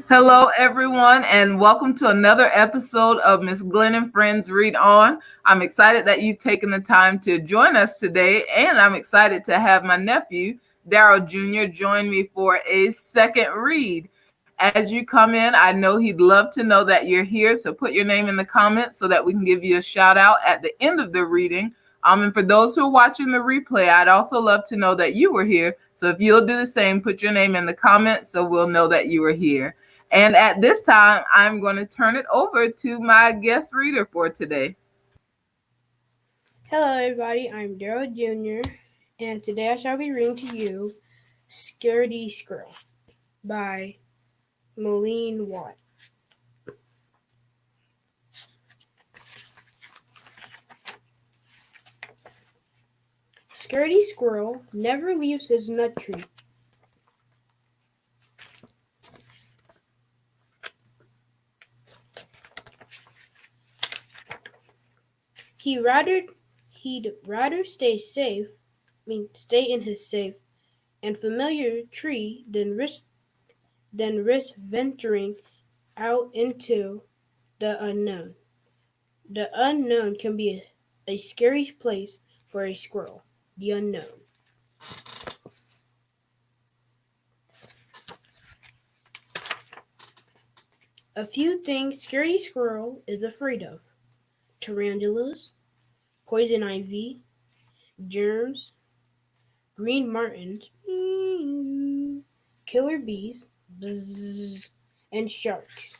Hello, everyone, and welcome to another episode of Miss Glen and Friends Read On. I'm excited that you've taken the time to join us today, and I'm excited to have my nephew, Daryl Jr., join me for a second read. As you come in, I know he'd love to know that you're here, so put your name in the comments so that we can give you a shout out at the end of the reading. And for those who are watching the replay, I'd also love to know that you were here. So if you'll do the same, put your name in the comments so we'll know that you were here. And at this time, I'm going to turn it over to my guest reader for today. Hello, everybody. I'm Daryl Jr., and today I shall be reading to you Scaredy Squirrel by Malene Watt. Scaredy Squirrel never leaves his nut tree. He'd rather stay in his safe and familiar tree than risk venturing out into the unknown. The unknown can be a scary place for a squirrel. The unknown. A few things Scaredy Squirrel is afraid of: tarantulas, poison ivy, germs, green martins, killer bees, buzz, and sharks.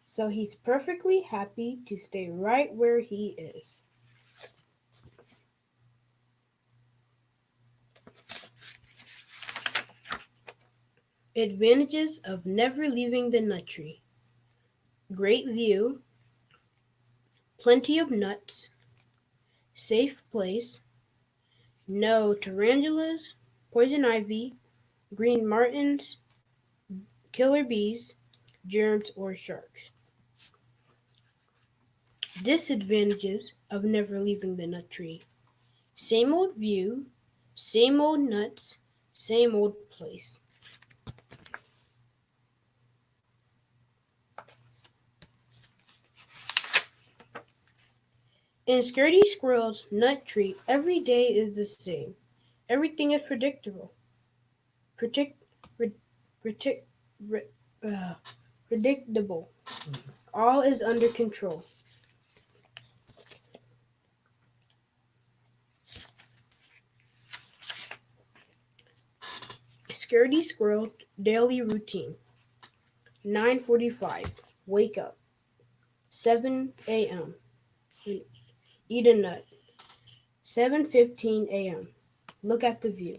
So he's perfectly happy to stay right where he is. Advantages of never leaving the nut tree: great view, plenty of nuts, safe place, no tarantulas, poison ivy, green martins, killer bees, germs, or sharks. Disadvantages of never leaving the nut tree: same old view, same old nuts, same old place. In Scaredy Squirrel's nut tree, every day is the same. Everything is predictable. Predict, pre- predict, re- predictable. All is under control. Scaredy Squirrel daily routine: 9:45. Wake up. 7 a.m. Eat a nut. 7:15 a.m. Look at the view.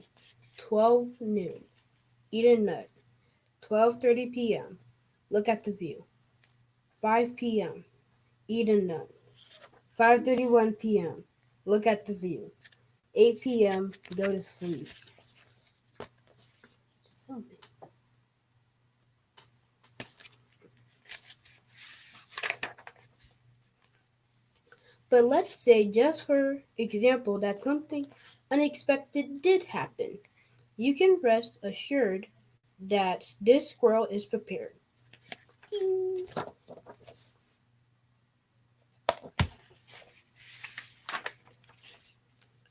12 noon. Eat a nut. 12:30 p.m. Look at the view. 5 p.m. Eat a nut. 5:31 p.m. Look at the view. 8 p.m. Go to sleep. So many. But let's say, just for example, that something unexpected did happen. You can rest assured that this squirrel is prepared.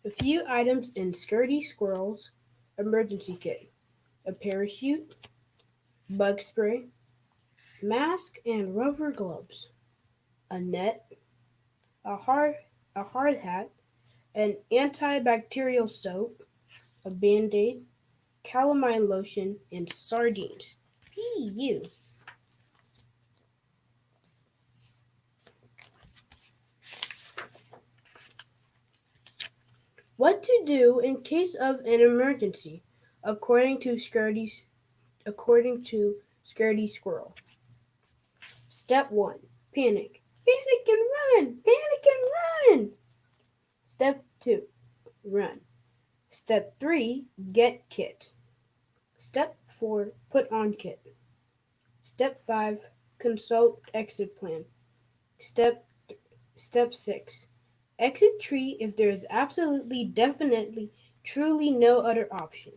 A few items in Scaredy Squirrel's emergency kit: a parachute, bug spray, mask and rubber gloves, a net, a hard, a hard hat, an antibacterial soap, a band-aid, calamine lotion, and sardines. P.U. What to do in case of an emergency, according to Scaredy Squirrel. Step 1. Panic. Panic and run! Panic and run! Step 2. Run. Step 3. Get kit. Step 4. Put on kit. Step 5. Consult exit plan. Step 6. Exit tree if there is absolutely, definitely, truly no other option.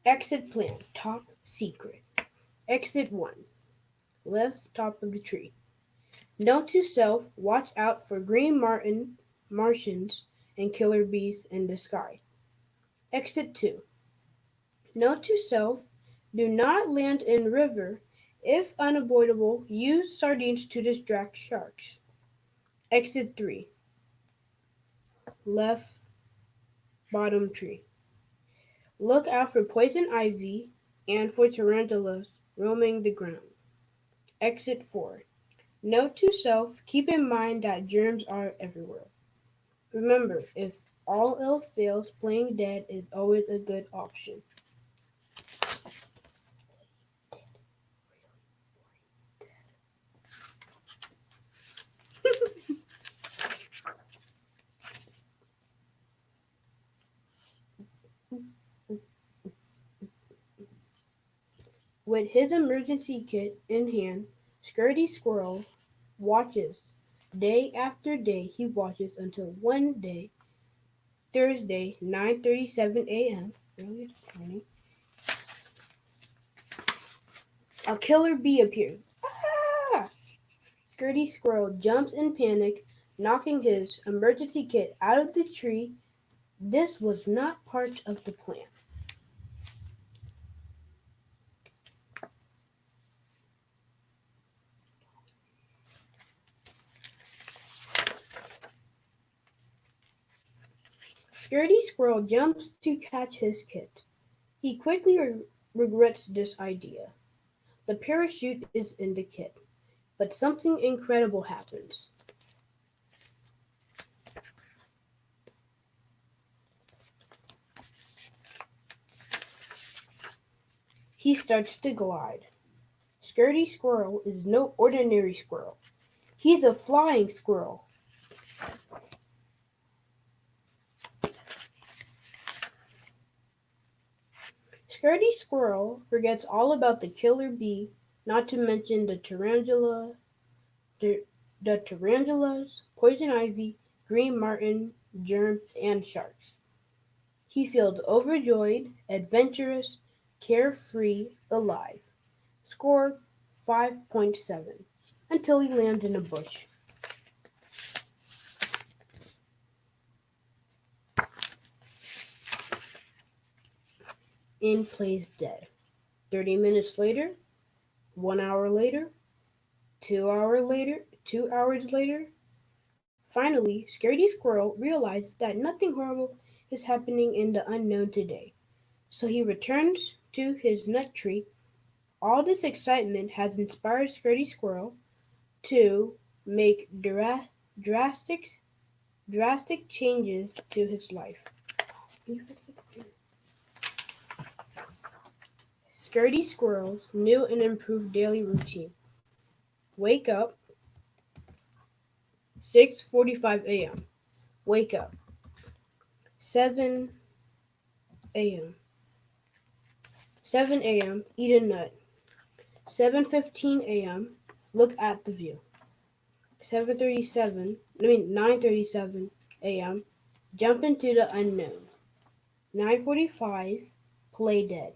Exit plan, top secret. Exit 1, left top of the tree. Note to self, watch out for Martians and killer bees in the sky. Exit 2, note to self, do not land in river. If unavoidable, use sardines to distract sharks. Exit 3, left bottom tree. Look out for poison ivy and for tarantulas roaming the ground. Exit 4, note to self, keep in mind that germs are everywhere. Remember, if all else fails, playing dead is always a good option. With his emergency kit in hand, Skirty Squirrel watches. Day after day he watches until one day, Thursday, 9:37 a.m., early this morning, a killer bee appears. Ah! Skirty Squirrel jumps in panic, knocking his emergency kit out of the tree. This was not part of the plan. Skirty Squirrel jumps to catch his kit. He quickly regrets this idea. The parachute is in the kit, but something incredible happens. He starts to glide. Skirty Squirrel is no ordinary squirrel. He's a flying squirrel. Skirty Squirrel forgets all about the killer bee, not to mention the, the tarantulas, poison ivy, green martin, germs, and sharks. He feels overjoyed, adventurous, carefree, alive. Score 5.7 until he lands in a bush. In plays dead. 30 minutes later, 1 hour later, 2 hours later. Finally, Scaredy Squirrel realizes that nothing horrible is happening in the unknown today. So he returns to his nut tree. All this excitement has inspired Scaredy Squirrel to make drastic changes to his life. Scaredy Squirrel's new and improved daily routine. Wake up 6:45 a.m. Wake up 7 a.m. 7 a.m. Eat a nut. 7:15 a.m. Look at the view. 9:37 a.m. Jump into the unknown. 9:45 Play dead.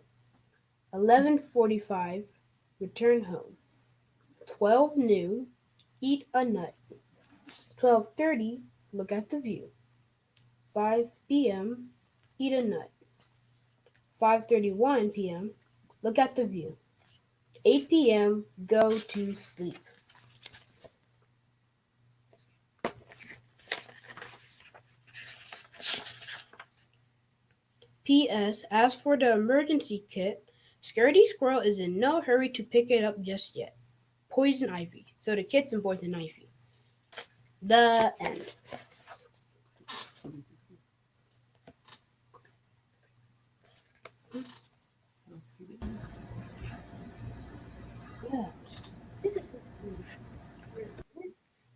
11:45 Return home. 12 noon Eat a nut. 12:30 Look at the view. 5 p.m. Eat a nut. 5:31 p.m. Look at the view. 8 p.m. Go to sleep. P.S. As for the emergency kit, Scaredy Squirrel is in no hurry to pick it up just yet. Poison ivy. So the kit's in poison ivy. The end. Yeah. This is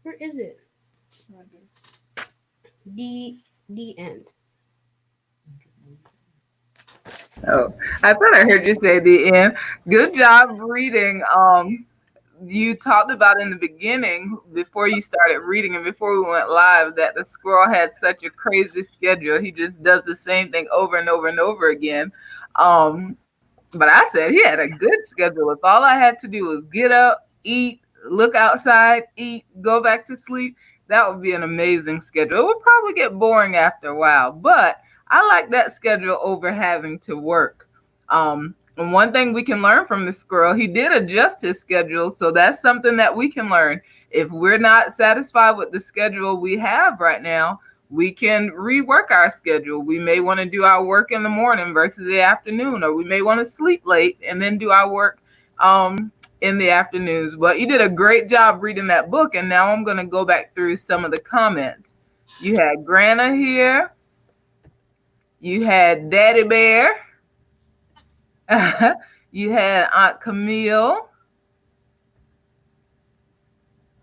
where is it? The end. Oh, I thought I heard you say the end. Good job reading you talked about in the beginning, before you started reading and before we went live, that the squirrel had such a crazy schedule. He just does the same thing over and over and over again. But I said he had a good schedule. If all I had to do was get up, eat, look outside, eat, go back to sleep, that would be an amazing schedule. It would probably get boring after a while, but I like that schedule over having to work. And one thing we can learn from the squirrel, he did adjust his schedule. So that's something that we can learn. If we're not satisfied with the schedule we have right now, we can rework our schedule. We may want to do our work in the morning versus the afternoon, or we may want to sleep late and then do our work in the afternoons. But you did a great job reading that book. And now I'm going to go back through some of the comments. You had Grana here. You had Daddy Bear. You had Aunt Camille.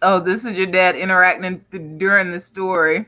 Oh, this is your dad interacting during the story.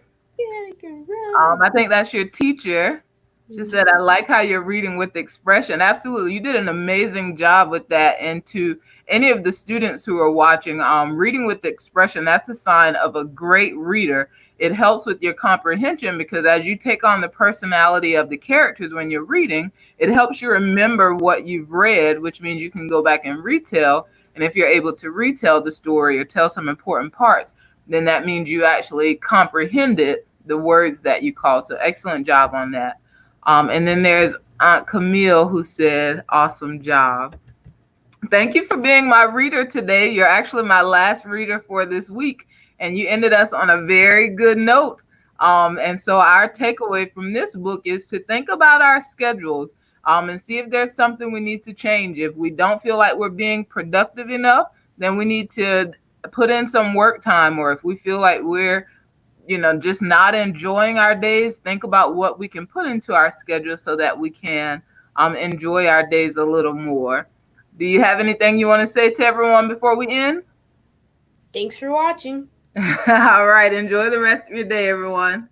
I think that's your teacher. She said, I like how you're reading with expression. Absolutely. You did an amazing job with that. And to any of the students who are watching, reading with expression, that's a sign of a great reader. It helps with your comprehension because as you take on the personality of the characters when you're reading, it helps you remember what you've read, which means you can go back and retell. And if you're able to retell the story or tell some important parts, then that means you actually comprehended the words that you called. So excellent job on that. And then there's Aunt Camille who said, awesome job. Thank you for being my reader today. You're actually my last reader for this week, and you ended us on a very good note. And so our takeaway from this book is to think about our schedules and see if there's something we need to change. If we don't feel like we're being productive enough, then we need to put in some work time, or if we feel like we're just not enjoying our days, think about what we can put into our schedule so that we can enjoy our days a little more. Do you have anything you want to say to everyone before we end? Thanks for watching. All right. Enjoy the rest of your day, everyone.